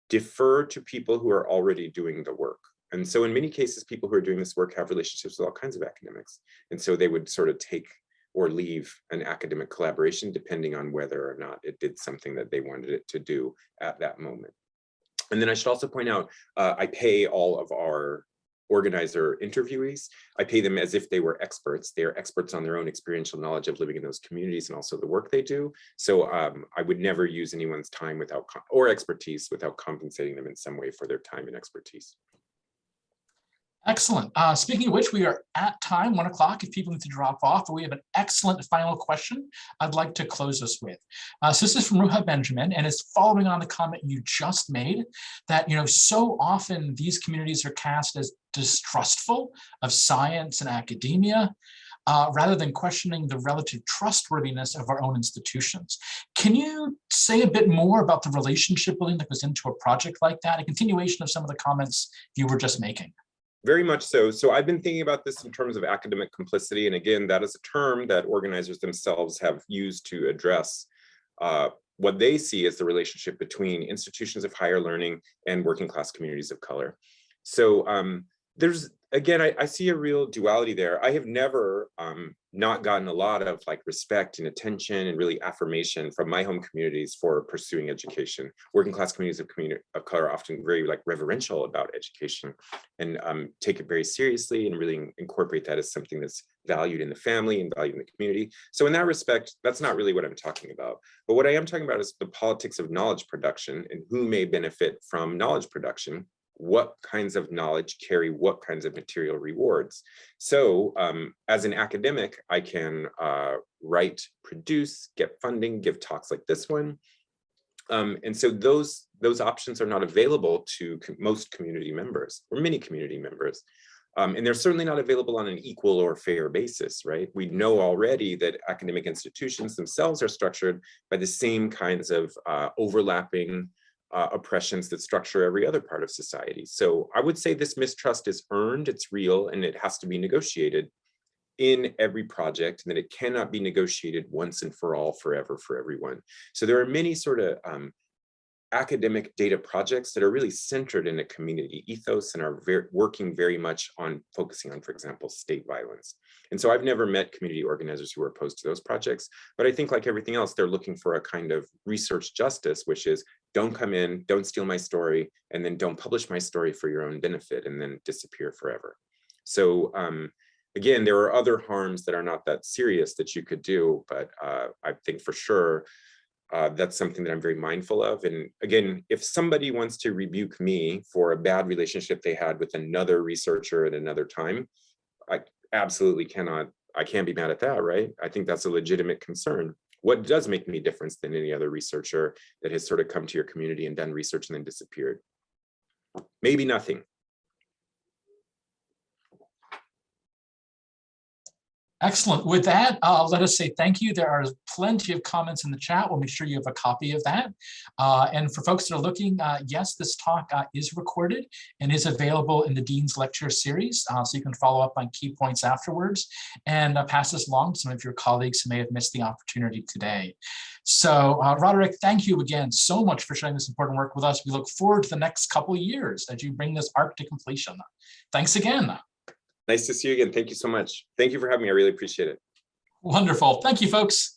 defer to people who are already doing the work. And so in many cases, people who are doing this work have relationships with all kinds of academics. And so they would sort of take or leave an academic collaboration depending on whether or not it did something that they wanted it to do at that moment. And then I should also point out, I pay all of our organizer interviewees. I pay them as if they were experts. They are experts on their own experiential knowledge of living in those communities and also the work they do. So I would never use anyone's time or expertise without compensating them in some way for their time and expertise. Excellent. Speaking of which, we are at time, 1 o'clock, if people need to drop off, but we have an excellent final question I'd like to close us with. So this is from Ruha Benjamin, and it's following on the comment you just made that, so often these communities are cast as distrustful of science and academia, rather than questioning the relative trustworthiness of our own institutions. Can you say a bit more about the relationship building that goes into a project like that, a continuation of some of the comments you were just making? Very much so. So I've been thinking about this in terms of academic complicity. And again, that is a term that organizers themselves have used to address what they see as the relationship between institutions of higher learning and working class communities of color. So there's, again, I see a real duality there. I have never not gotten a lot of respect and attention and really affirmation from my home communities for pursuing education. Working class communities of color are often very reverential about education and take it very seriously and really incorporate that as something that's valued in the family and valued in the community. So in that respect, that's not really what I'm talking about. But what I am talking about is the politics of knowledge production and who may benefit from knowledge production. what kinds of knowledge carry what kinds of material rewards. So as an academic, I can write, produce, get funding, give talks like this one. And so those options are not available to most community members or many community members. And they're certainly not available on an equal or fair basis, right? We know already that academic institutions themselves are structured by the same kinds of overlapping oppressions that structure every other part of society. So I would say this mistrust is earned, it's real, and it has to be negotiated in every project, and that it cannot be negotiated once and for all, forever, for everyone. So there are many sort of academic data projects that are really centered in a community ethos and are working very much on focusing on, for example, state violence. And so I've never met community organizers who are opposed to those projects, but I think like everything else, they're looking for a kind of research justice, which is don't come in, don't steal my story, and then don't publish my story for your own benefit and then disappear forever. So again, there are other harms that are not that serious that you could do, but I think for sure, that's something that I'm very mindful of. And again, if somebody wants to rebuke me for a bad relationship they had with another researcher at another time, I absolutely cannot, I can't be mad at that, right? I think that's a legitimate concern. What does make me different than any other researcher that has sort of come to your community and done research and then disappeared? Maybe nothing. Excellent. With that, let us say thank you. There are plenty of comments in the chat. We'll make sure you have a copy of that. And for folks that are looking, yes, this talk is recorded and is available in the Dean's Lecture Series. So you can follow up on key points afterwards and pass this along to some of your colleagues who may have missed the opportunity today. So Roderick, thank you again so much for sharing this important work with us. We look forward to the next couple of years as you bring this arc to completion. Thanks again. Nice to see you again. Thank you so much. Thank you for having me. I really appreciate it. Wonderful. Thank you, folks.